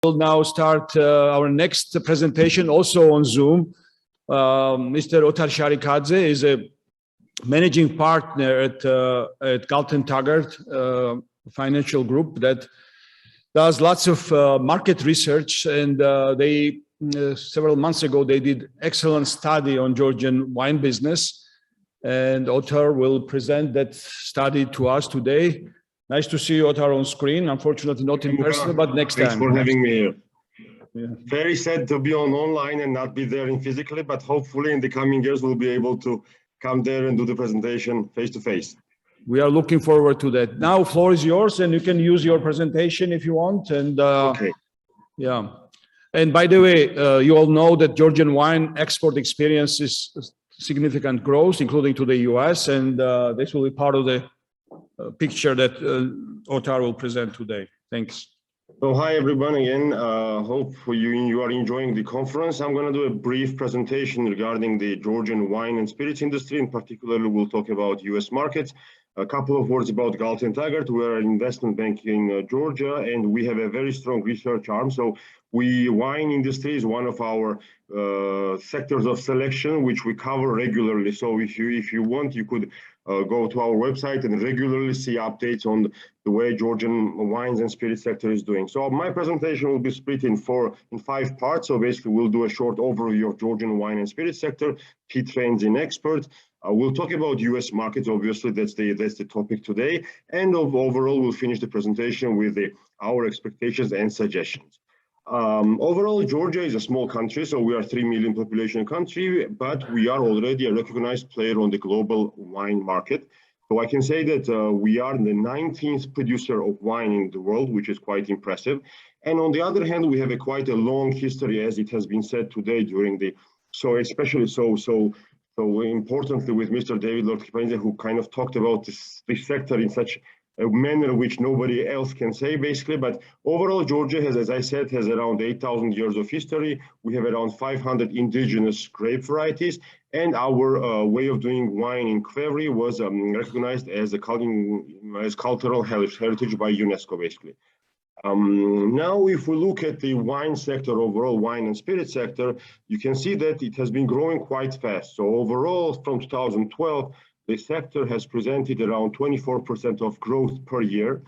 We'll now start our next presentation, also on Zoom. Mr. OTAR Sharikadze is a managing partner at GALT and TAGGART financial group that does lots of market research, and they several months ago they did excellent study on Georgian wine business, and OTAR will present that study to us today. Nice to see you, OTAR, on screen. Unfortunately, not in person, but next time. Thanks for having me here. Yeah. Very sad to be online and not be there in physically, but hopefully in the coming years we'll be able to come there and do the presentation face to face. We are looking forward to that. Now, floor is yours, and you can use your presentation if you want. And okay. Yeah. And by the way, you all know that Georgian wine export experiences significant growth, including to the US, and this will be part of the picture that OTAR will present today. Thanks. So hi everyone again. Hope you are enjoying the conference. I'm going to do a brief presentation regarding the Georgian wine and spirits industry. In particular, we'll talk about US markets. A couple of words about GALT and TAGGART. We're an investment bank in Georgia, and we have a very strong research arm. So wine industry is one of our sectors of selection, which we cover regularly. So if you want, you could go to our website and regularly see updates on the way Georgian wines and spirits sector is doing. So my presentation will be split in 5 parts. So basically, we'll do a short overview of Georgian wine and spirits sector, key trends in export. We'll talk about US markets, obviously, that's the topic today. And overall, we'll finish the presentation with our expectations and suggestions. Overall, Georgia is a small country, so we are 3 million population country, but we are already a recognized player on the global wine market. So I can say that we are the 19th producer of wine in the world, which is quite impressive. And on the other hand, we have quite a long history, as it has been said today during especially importantly with Mr. David Lord Kipanidze, who kind of talked about this sector in such a manner which nobody else can say, basically. But overall, Georgia has, as I said, has around 8,000 years of history. We have around 500 indigenous grape varieties, and our way of doing wine in Qvevri was recognized as cultural heritage by UNESCO, basically. Now, if we look at the wine sector, overall wine and spirit sector, you can see that it has been growing quite fast. So overall, from 2012, the sector has presented around 24% of growth per year.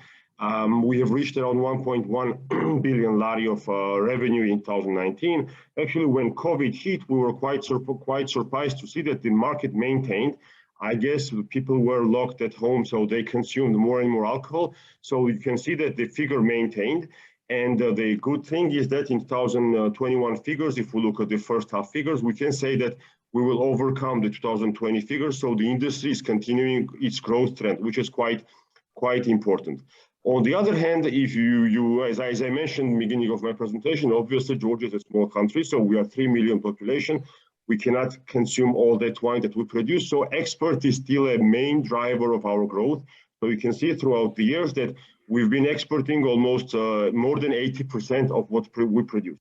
We have reached around 1.1 billion lari of revenue in 2019. Actually, when COVID hit, we were quite surprised to see that the market maintained. I guess people were locked at home, so they consumed more and more alcohol. So you can see that the figure maintained. And the good thing is that in 2021 figures, if we look at the first half figures, we can say that we will overcome the 2020 figures. So the industry is continuing its growth trend, which is quite important. On the other hand, if as I mentioned in the beginning of my presentation, obviously Georgia is a small country, so we are 3 million population. We cannot consume all that wine that we produce. So export is still a main driver of our growth. So you can see throughout the years that we've been exporting almost more than 80% of what we produce.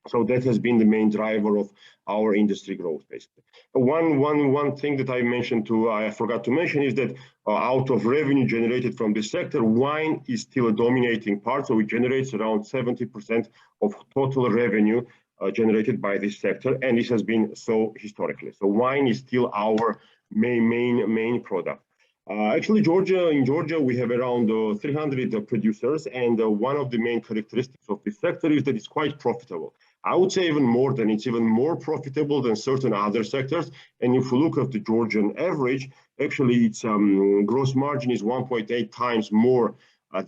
So that has been the main driver of our industry growth, basically. One thing that I forgot to mention is that out of revenue generated from this sector, wine is still a dominating part. So it generates around 70% of total revenue generated by this sector, and this has been so historically. So wine is still our main product. Actually, in Georgia, we have around 300 producers, and one of the main characteristics of this sector is that it's quite profitable. I would say it's even more profitable than certain other sectors. And if we look at the Georgian average, actually its gross margin is 1.8 times more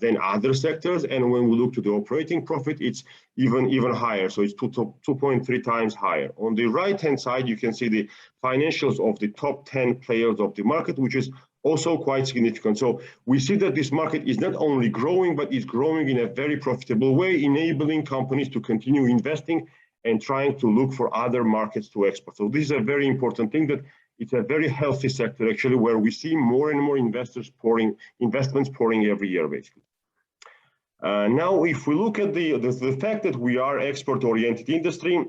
than other sectors. And when we look to the operating profit, it's even higher. So it's 2.3 times higher. On the right-hand side, you can see the financials of the top 10 players of the market, which is also quite significant. So we see that this market is not only growing, but it's growing in a very profitable way, enabling companies to continue investing and trying to look for other markets to export. So this is a very important thing, that it's a very healthy sector, actually, where we see more and more investments pouring every year, basically. Now, if we look at the fact that we are export-oriented industry,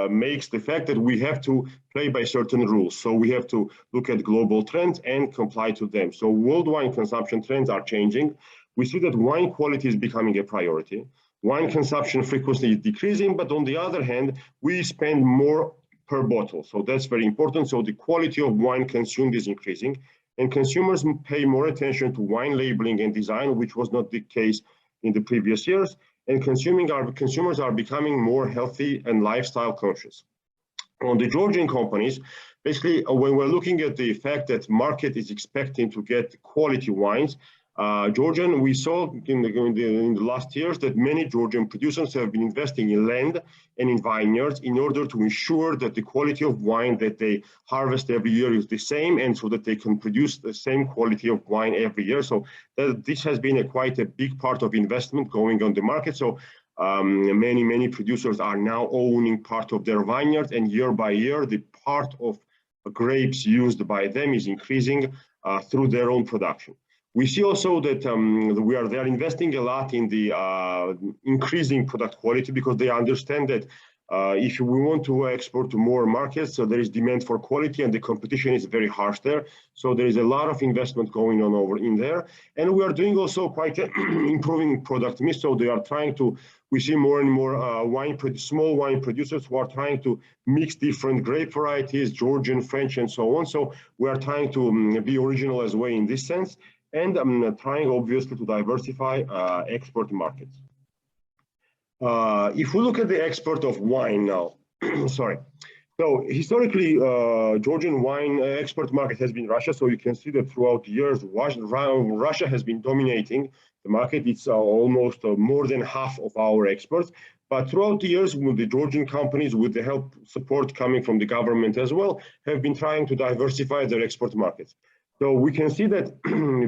makes the fact that we have to play by certain rules. So we have to look at global trends and comply to them. So worldwide consumption trends are changing. We see that wine quality is becoming a priority. wine consumption frequency is decreasing, but on the other hand, we spend more per bottle. So that's very important. So the quality of wine consumed is increasing, and consumers pay more attention to wine labeling and design, which was not the case in the previous years. And consumers are becoming more healthy and lifestyle conscious. On the Georgian companies, basically, when we're looking at the fact that market is expecting to get quality wines, Georgian, we saw in the last years that many Georgian producers have been investing in land and in vineyards in order to ensure that the quality of wine that they harvest every year is the same, and so that they can produce the same quality of wine every year. So this has been quite a big part of investment going on the market. So many producers are now owning part of their vineyards, and year by year, the part of grapes used by them is increasing through their own production. We see also that they are investing a lot in the increasing product quality, because they understand that if we want to export to more markets, so there is demand for quality, and the competition is very harsh there. So there is a lot of investment going on over in there, and we are doing also quite improving product mix. So they are trying to. We see more and more small wine producers who are trying to mix different grape varieties, Georgian, French, and so on. So we are trying to be original as well in this sense, and trying obviously to diversify export markets. If we look at the export of wine now, sorry. So historically, Georgian wine export market has been Russia. So you can see that throughout the years, Russia has been dominating the market. It's almost more than half of our exports. But throughout the years, the Georgian companies, with the support coming from the government as well, have been trying to diversify their export markets. So we can see that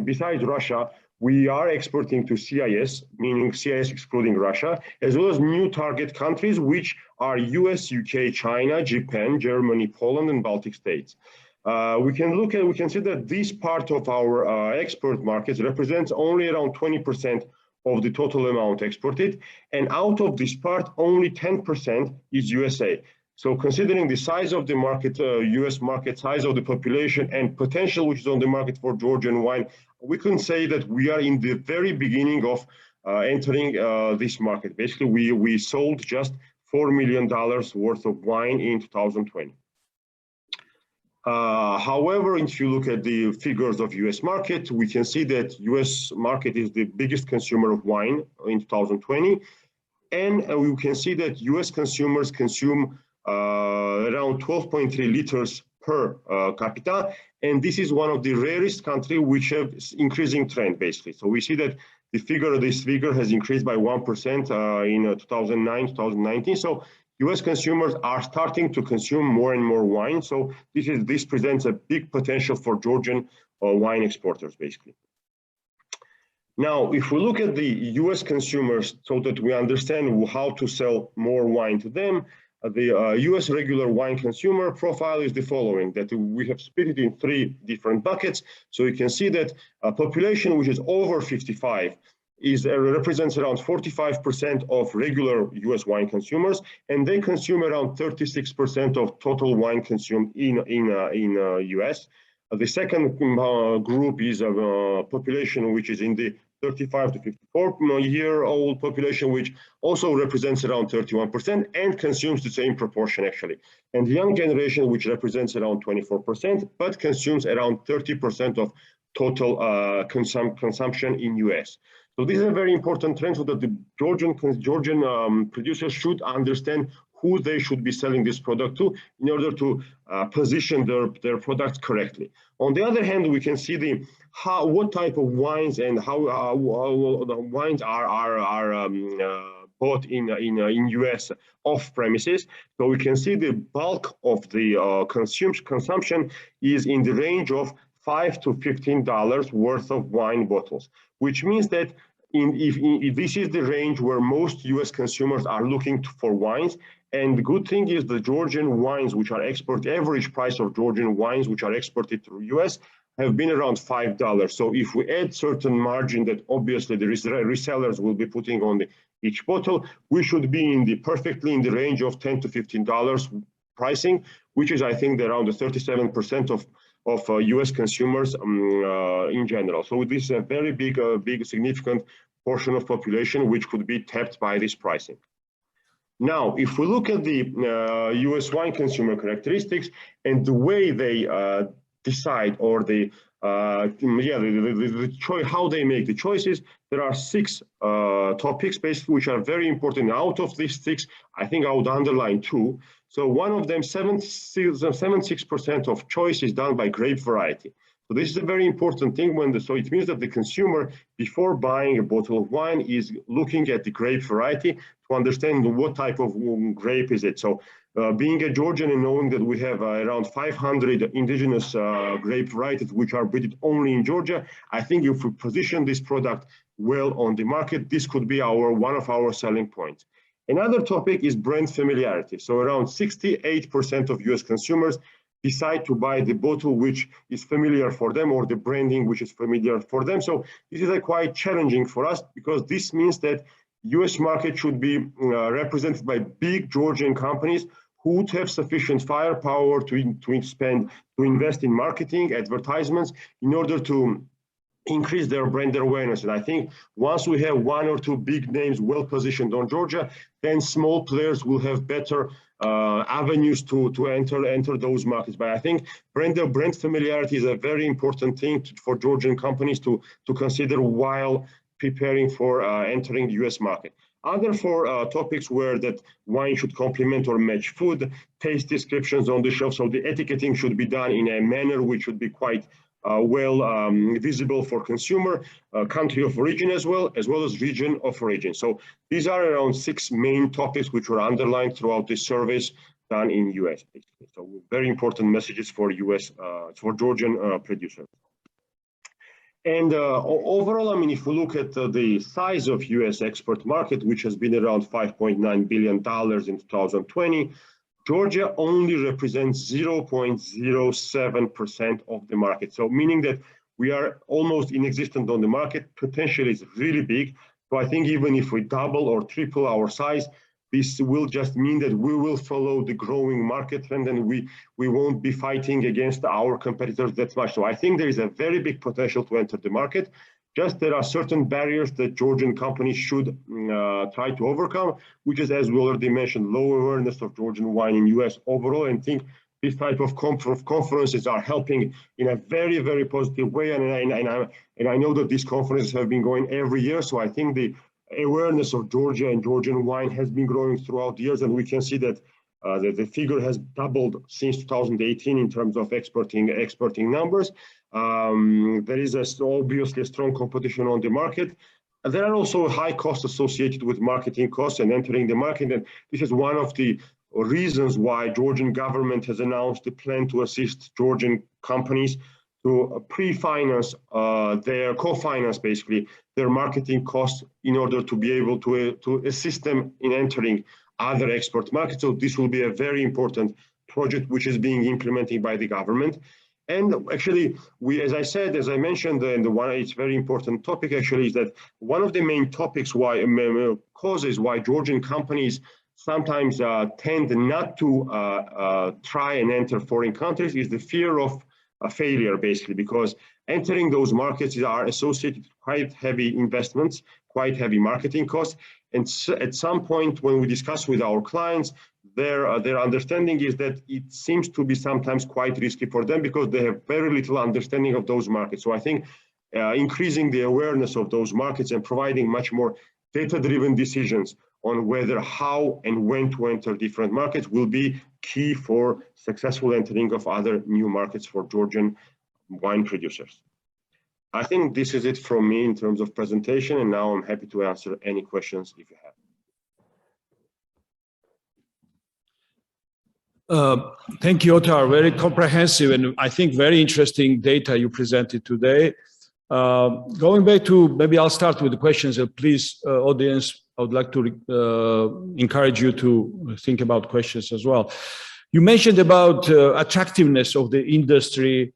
besides Russia, we are exporting to CIS, meaning CIS excluding Russia, as well as new target countries, which are US, UK, China, Japan, Germany, Poland, and Baltic states. We can see that this part of our export markets represents only around 20% of the total amount exported. And out of this part, only 10% is USA. So considering the size of the market, US market, size of the population, and potential which is on the market for Georgian wine, we can say that we are in the very beginning of entering this market. Basically, we sold just $4 million worth of wine in 2020. However, if you look at the figures of US market, we can see that US market is the biggest consumer of wine in 2020. And we can see that US consumers consume around 12.3 liters per capita, and this is one of the rarest countries which have increasing trend, basically. So we see that this figure has increased by 1% in 2009, 2019. So US consumers are starting to consume more and more wine. So this presents a big potential for Georgian wine exporters, basically. Now, if we look at the US consumers so that we understand how to sell more wine to them, the US regular wine consumer profile is the following, that we have split it in 3 different buckets. So you can see that a population which is over 55 represents around 45% of regular US wine consumers, and they consume around 36% of total wine consumed in US. The second group is a population which is in the 35 to 54-year-old population, which also represents around 31% and consumes the same proportion, actually. And the young generation, which represents around 24%, but consumes around 30% of total consumption in US. So this is a very important trend, so that the Georgian producers should understand who they should be selling this product to in order to position their products correctly. On the other hand, we can see what type of wines and how the wines are bought in US off premises. So we can see the bulk of the consumption is in the range of $5 to $15 worth of wine bottles, which means that if this is the range where most US consumers are looking for wines. And the good thing is the Georgian wines, which are average price of Georgian wines, which are exported to US, have been around $5. So if we add certain margin that obviously the resellers will be putting on each bottle, we should be perfectly in the range of $10 to $15 pricing, which is, I think, around the 37% of US consumers in general. So this is a very big significant portion of population which could be tapped by this pricing. Now, if we look at the US wine consumer characteristics and the way they decide, or the choice, how they make the choices, there are 6 topics basically which are very important. Out of these 6, I think I would underline 2. So one of them, 76% of choice is done by grape variety. So this is a very important thing so it means that the consumer, before buying a bottle of wine, is looking at the grape variety to understand what type of grape is it. So being a Georgian and knowing that we have around 500 indigenous grape varieties which are breeded only in Georgia, I think if we position this product well on the market, this could be one of our selling points. Another topic is brand familiarity. So around 68% of US consumers decide to buy the bottle which is familiar for them, or the branding which is familiar for them. So this is quite challenging for us, because this means that US market should be represented by big Georgian companies who would have sufficient firepower to invest in marketing, advertisements, in order to increase their brand awareness. And I think once we have 1 or 2 big names well positioned on Georgia, then small players will have better avenues to enter those markets. But I think brand familiarity is a very important thing for Georgian companies to consider while preparing for entering the US market. Other 4 topics were that wine should complement or match food, taste descriptions on the shelf. So the etiquetting should be done in a manner which should be quite visible for consumer, country of origin as well as region of origin. So these are around 6 main topics which were underlined throughout this surveys done in US. So very important messages for US, for Georgian producers. And overall, I mean, if we look at the size of US export market, which has been around $5.9 billion in 2020, Georgia only represents 0.07% of the market. So meaning that we are almost inexistent on the market. Potential is really big. So I think even if we double or triple our size, this will just mean that we will follow the growing market trend, and we won't be fighting against our competitors that much. So I think there is a very big potential to enter the market. Just there are certain barriers that Georgian companies should try to overcome, which is, as we already mentioned, low awareness of Georgian wine in US overall. And I think this type of conferences are helping in a very, very positive way. And I know that these conferences have been going every year. So I think the awareness of Georgia and Georgian wine has been growing throughout the years. And we can see that the figure has doubled since 2018 in terms of exporting numbers. There is obviously a strong competition on the market. There are also high costs associated with marketing costs and entering the market. And this is one of the reasons why Georgian government has announced a plan to assist Georgian companies to pre-finance co-finance basically their marketing costs in order to be able to assist them in entering other export markets. So this will be a very important project which is being implemented by the government. And actually, as I mentioned, and it's very important topic actually is that one of the main topics causes why Georgian companies sometimes tend not to try and enter foreign countries is the fear of failure, basically, because entering those markets are associated with quite heavy investments, quite heavy marketing costs. And at some point when we discuss with our clients, their understanding is that it seems to be sometimes quite risky for them because they have very little understanding of those markets. So I think increasing the awareness of those markets and providing much more data-driven decisions on whether, how, and when to enter different markets will be key for successful entering of other new markets for Georgian wine producers. I think this is it from me in terms of presentation, and now I'm happy to answer any questions if you have. Thank you, OTAR. Very comprehensive and I think very interesting data you presented today. Going back to, maybe I'll start with the questions. Please, audience, I would like to encourage you to think about questions as well. You mentioned about attractiveness of the industry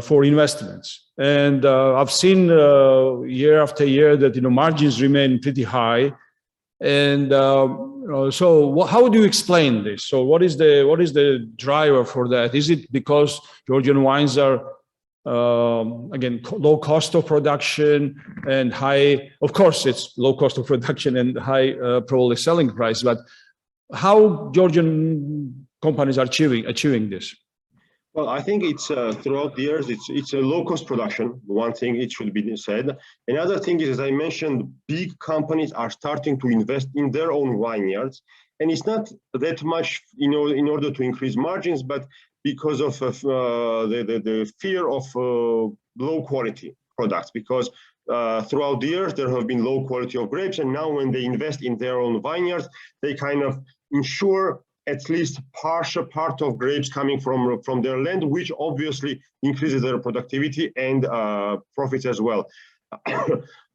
for investments. And I've seen year after year that margins remain pretty high. And so how do you explain this? So what is the driver for that? Is it because Georgian wines are again, low cost of production and high, of course, it's low cost of production and high probably selling price, but how Georgian companies are achieving this? Well, I think it's throughout the years, it's a low-cost production. One thing it should be said. Another thing is, as I mentioned, big companies are starting to invest in their own vineyards, and it's not that much, you know, in order to increase margins, but because of the fear of low-quality products. Because throughout the years there have been low quality of grapes, and now when they invest in their own vineyards, they kind of ensure at least partial part of grapes coming from their land, which obviously increases their productivity and profits as well.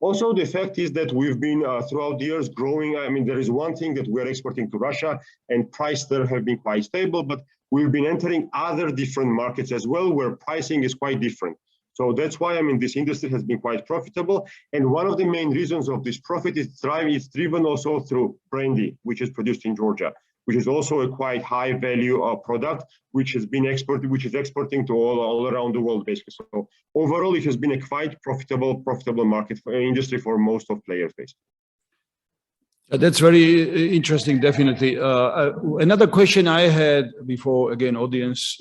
Also, the fact is that we've been throughout the years growing. I mean, there is one thing that we're exporting to Russia, and price there have been quite stable, but we've been entering other different markets as well, where pricing is quite different. So that's why, I mean, this industry has been quite profitable. And one of the main reasons of this profit is driven also through brandy, which is produced in Georgia, which is also a quite high value product, which has been exporting to all around the world, basically. So overall, it has been a quite profitable market for industry for most of players, basically. That's very interesting, definitely. Another question I had before, again, audience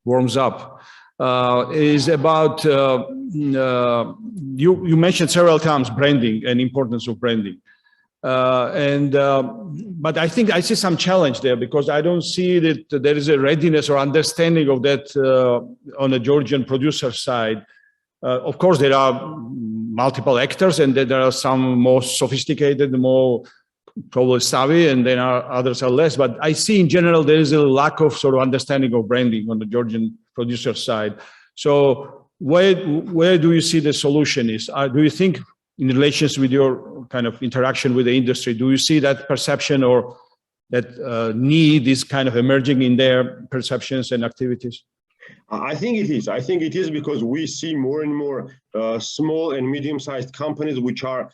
warms up, is about, you mentioned several times branding and importance of branding. But I think I see some challenge there, because I don't see that there is a readiness or understanding of that on the Georgian producer side. Of course, there are multiple actors, and there are some more sophisticated, more probably savvy, and then others are less. But I see in general there is a lack of sort of understanding of branding on the Georgian producer side. So where do you see the solution is? Do you think, in relations with your kind of interaction with the industry, do you see that perception or that need is kind of emerging in their perceptions and activities? I think it is. I think it is because we see more and more small and medium-sized companies which are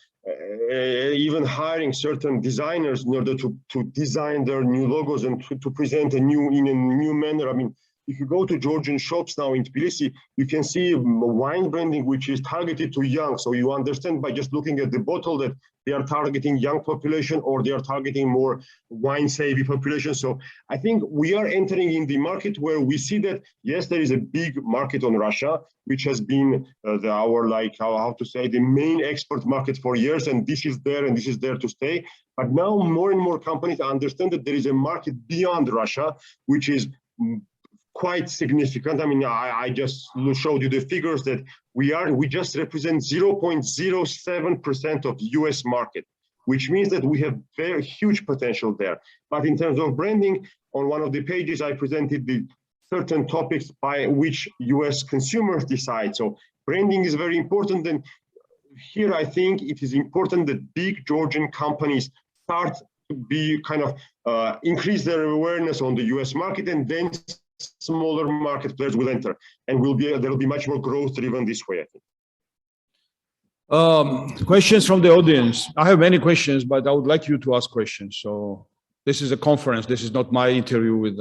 even hiring certain designers in order to design their new logos and to present in a new manner. I mean, if you go to Georgian shops now in Tbilisi, you can see wine branding which is targeted to young. So you understand by just looking at the bottle that they are targeting young population, or they are targeting more wine-savvy population. So I think we are entering in the market where we see that, yes, there is a big market on Russia, which has been the main export market for years, and this is there and this is there to stay. But now more and more companies understand that there is a market beyond Russia, which is quite significant. I mean, I just showed you the figures that we just represent 0.07% of US market, which means that we have very huge potential there. But in terms of branding, on one of the pages, I presented the certain topics by which US consumers decide. So branding is very important. And here, I think it is important that big Georgian companies start to be kind of increase their awareness on the US market, and then smaller market players will enter, and there will be much more growth driven this way, I think. Questions from the audience. I have many questions, but I would like you to ask questions. So this is a conference. This is not my interview with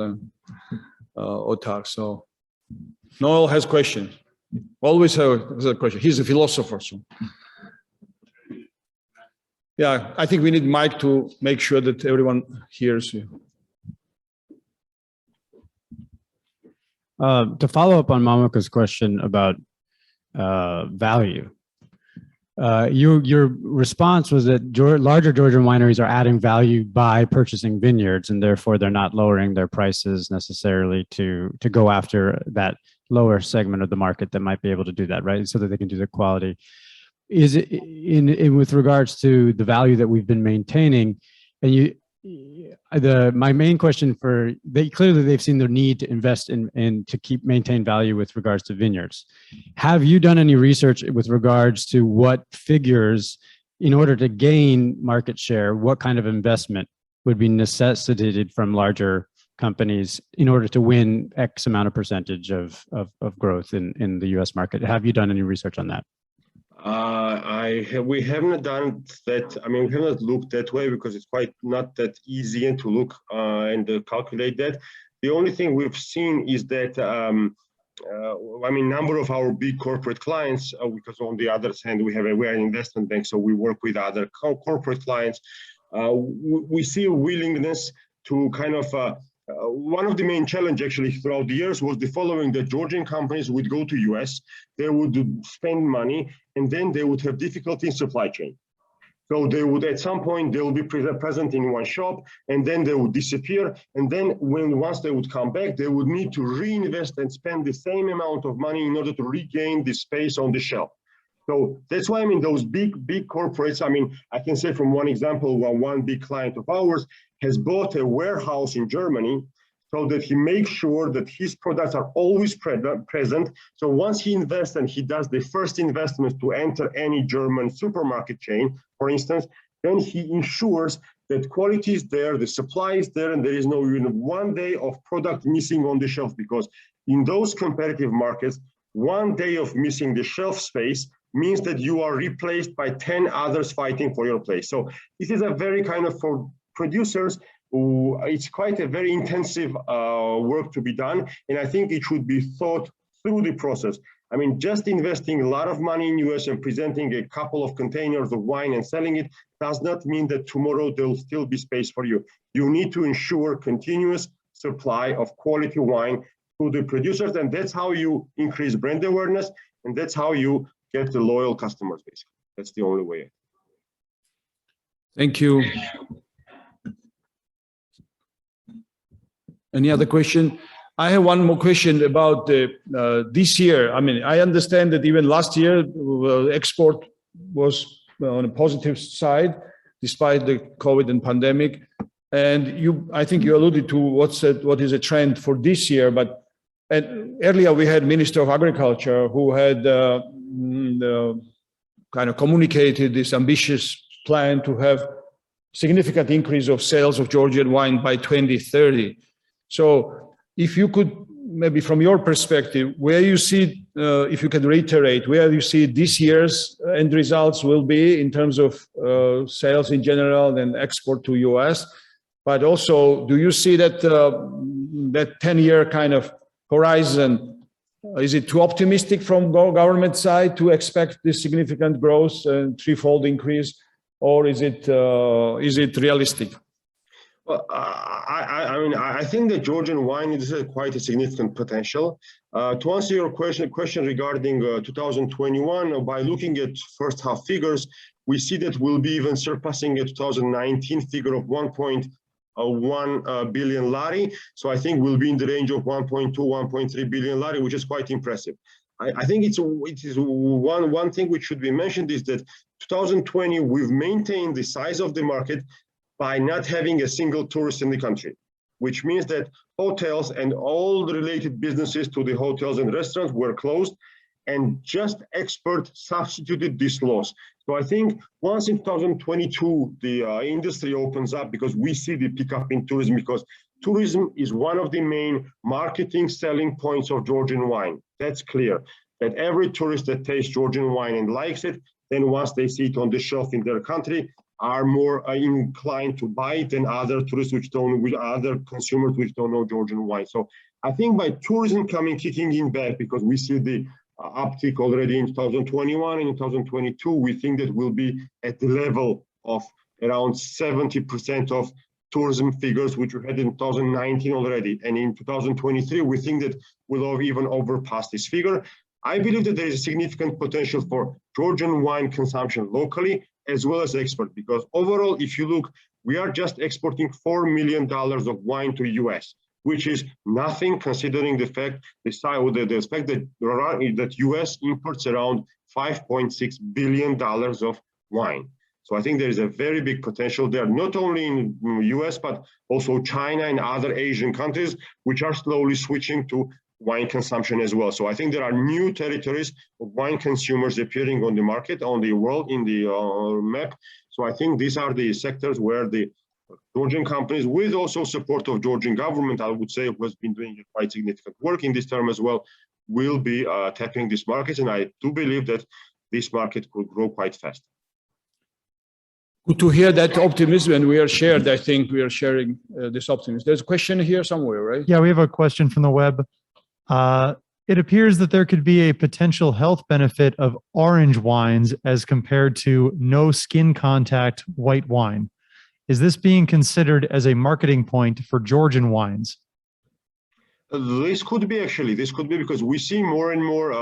OTAR. So Noel has questions. Always has a question. He's a philosopher. So yeah, I think we need Mike to make sure that everyone hears you. To follow up on Mamuka's question about value, your response was that larger Georgian wineries are adding value by purchasing vineyards, and therefore they're not lowering their prices necessarily to go after that lower segment of the market that might be able to do that, right? So that they can do the quality. Is it with regards to the value that we've been maintaining, and my main question clearly they've seen the need to invest in to maintain value with regards to vineyards. Have you done any research with regards to what figures, in order to gain market share, what kind of investment would be necessitated from larger companies in order to win X amount of percentage of growth in the US market? Have you done any research on that? We haven't done that. I mean, we haven't looked that way because it's quite not that easy to look and calculate that. The only thing we've seen is that number of our big corporate clients, because on the other hand, we are an investment bank, so we work with other corporate clients. We see a willingness to kind of, one of the main challenges actually throughout the years was the following: that Georgian companies would go to US, they would spend money, and then they would have difficulty in supply chain. So they would, at some point, they will be present in one shop, and then they would disappear. And then once they would come back, they would need to reinvest and spend the same amount of money in order to regain the space on the shelf. So that's why, those big corporates, I can say from one example, one big client of ours has bought a warehouse in Germany so that he makes sure that his products are always present. So once he invests and he does the first investment to enter any German supermarket chain, for instance, then he ensures that quality is there, the supply is there, and there is no even one day of product missing on the shelf, because in those competitive markets, one day of missing the shelf space means that you are replaced by 10 others fighting for your place. So this is a very kind of, for producers, it's quite a very intensive work to be done. And I think it should be thought through the process. Just investing a lot of money in US and presenting a couple of containers of wine and selling it does not mean that tomorrow there'll still be space for you. You need to ensure continuous supply of quality wine to the producers. And that's how you increase brand awareness. And that's how you get the loyal customers, basically. That's the only way. Thank you. Any other question? I have one more question about this year. I understand that even last year, export was on a positive side, despite the COVID and pandemic. And I think you alluded to what is a trend for this year. But earlier we had Minister of Agriculture who had kind of communicated this ambitious plan to have significant increase of sales of Georgian wine by 2030. So if you could, maybe from your perspective, where you see, if you can reiterate, where you see this year's end results will be in terms of sales in general and export to US, but also, do you see that that 10-year kind of horizon, is it too optimistic from government side to expect this significant growth and threefold increase, or is it realistic? Well, I think that Georgian wine is quite a significant potential. To answer your question regarding 2021, by looking at first half figures, we see that we'll be even surpassing a 2019 figure of 1.1 billion lari. So I think we'll be in the range of 1.2, 1.3 billion lari, which is quite impressive. I think it is one thing which should be mentioned is that 2020, we've maintained the size of the market by not having a single tourist in the country, which means that hotels and all the related businesses to the hotels and restaurants were closed, and just export substituted this loss. So I think once in 2022, the industry opens up, because we see the pickup in tourism, because tourism is one of the main marketing selling points of Georgian wine. That's clear, that every tourist that tastes Georgian wine and likes it, then once they see it on the shelf in their country, are more inclined to buy it than other tourists other consumers which don't know Georgian wine. So I think by tourism kicking in back, because we see the uptick already in 2021 and in 2022, we think that we'll be at the level of around 70% of tourism figures which we had in 2019 already. And in 2023, we think that we'll even overpass this figure. I believe that there is a significant potential for Georgian wine consumption locally, as well as export, because overall, if you look, we are just exporting $4 million of wine to US, which is nothing considering the fact that US imports around $5.6 billion of wine. So I think there is a very big potential there, not only in US, but also China and other Asian countries, which are slowly switching to wine consumption as well. So I think there are new territories of wine consumers appearing on the market, on the world, in the map. So I think these are the sectors where the Georgian companies, with also support of Georgian government, I would say, who has been doing quite significant work in this term as well, will be tapping this market. And I do believe that this market could grow quite fast. Good to hear that optimism, and we are shared. I think we are sharing this optimism. There's a question here somewhere, right? Yeah, we have a question from the web. It appears that there could be a potential health benefit of orange wines as compared to no skin contact white wine. Is this being considered as a marketing point for Georgian wines? This could be actually, this could be because we see more and more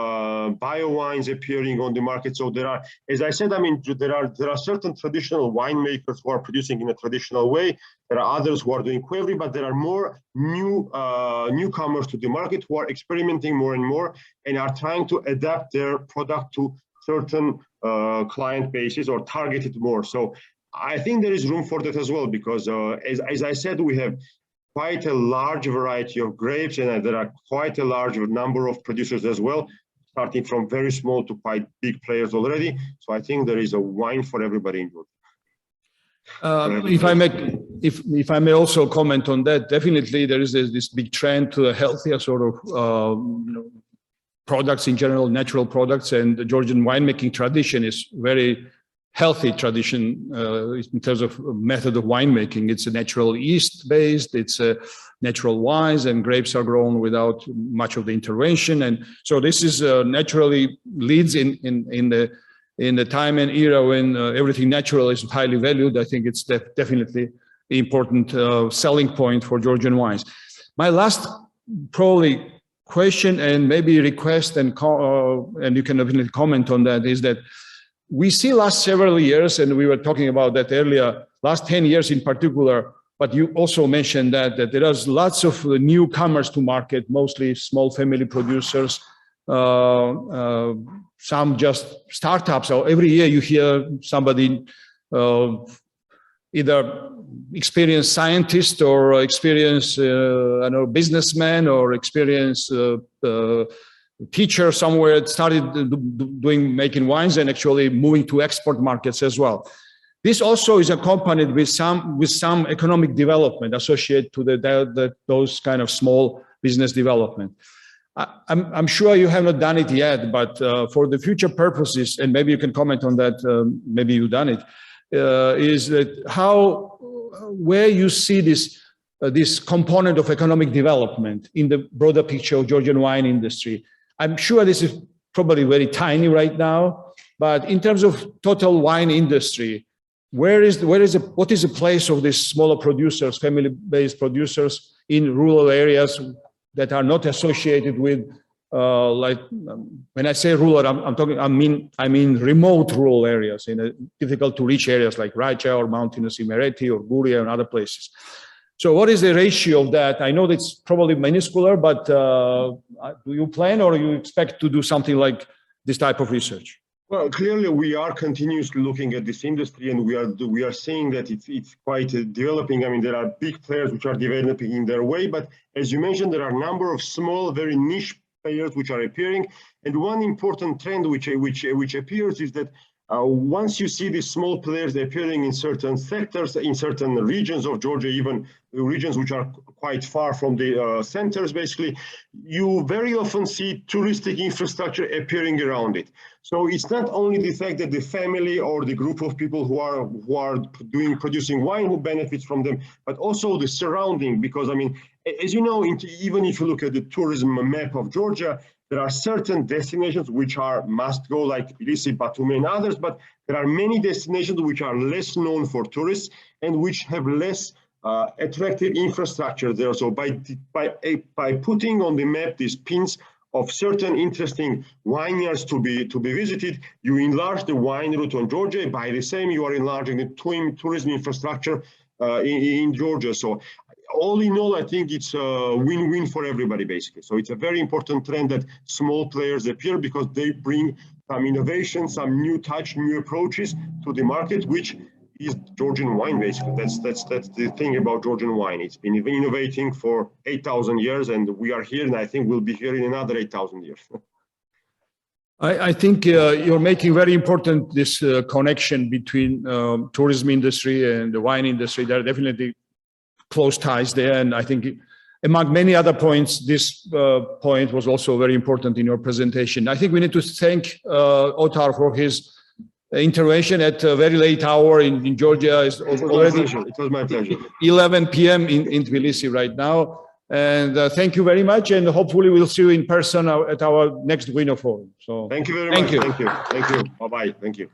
bio wines appearing on the market. So there are, as I said, I mean, there are certain traditional winemakers who are producing in a traditional way. There are others who are doing quality, but there are more newcomers to the market who are experimenting more and more and are trying to adapt their product to certain client bases or target it more. So I think there is room for that as well, because as I said, we have quite a large variety of grapes, and there are quite a large number of producers as well, starting from very small to quite big players already. So I think there is a wine for everybody in Georgia. If I may also comment on that, definitely there is this big trend to a healthier sort of products in general, natural products, and the Georgian winemaking tradition is very healthy tradition in terms of method of winemaking. It's a natural yeast based, it's a natural wines, and grapes are grown without much of the intervention. And so this is naturally leads in the time and era when everything natural is highly valued. I think it's definitely an important selling point for Georgian wines. My last probably question and maybe request, and you can definitely comment on that, is that we see last several years, and we were talking about that earlier, last 10 years in particular, but you also mentioned that there is lots of newcomers to market, mostly small family producers, some just startups. So every year you hear somebody, either experienced scientist or experienced businessman or experienced teacher somewhere started making wines and actually moving to export markets as well. This also is accompanied with some economic development associated to those kind of small business development. I'm sure you have not done it yet, but for the future purposes, and maybe you can comment on that, maybe you've done it, is that where you see this component of economic development in the broader picture of Georgian wine industry. I'm sure this is probably very tiny right now, but in terms of total wine industry, what is the place of these smaller producers, family-based producers in rural areas that are not associated with, when I say rural, I mean remote rural areas, in difficult to reach areas like Racha or mountainous Imereti or Guria and other places. So what is the ratio of that? I know that's probably minuscule, but do you plan or you expect to do something like this type of research? Well, clearly we are continuously looking at this industry, and we are seeing that it's quite developing. I mean, there are big players which are developing in their way, but as you mentioned, there are a number of small, very niche players which are appearing. And one important trend which appears is that once you see these small players appearing in certain sectors, in certain regions of Georgia, even regions which are quite far from the centers, basically, you very often see touristic infrastructure appearing around it. So it's not only the fact that the family or the group of people who are producing wine who benefits from them, but also the surrounding. Because I mean, as you know, even if you look at the tourism map of Georgia, there are certain destinations which are must go, like Tbilisi, Batumi, and others, but there are many destinations which are less known for tourists and which have less attractive infrastructure there. So by putting on the map these pins of certain interesting vineyards to be visited, you enlarge the wine route on Georgia. By the same, you are enlarging the tourism infrastructure in Georgia. So all in all, I think it's a win-win for everybody, basically. So it's a very important trend that small players appear because they bring some innovation, some new touch, new approaches to the market, which is Georgian wine, basically. That's the thing about Georgian wine. It's been innovating for 8,000 years, and we are here, and I think we'll be here in another 8,000 years. I think you're making very important this connection between tourism industry and the wine industry. There are definitely close ties there, and I think among many other points, this point was also very important in your presentation. I think we need to thank OTAR for his intervention at a very late hour in Georgia. It was my pleasure. 11 p.m. in Tbilisi right now. And thank you very much. And hopefully we'll see you in person at our next Ghvino forum. So Thank you very Thank much. you. Thank you. Thank you. Bye-bye. Thank you.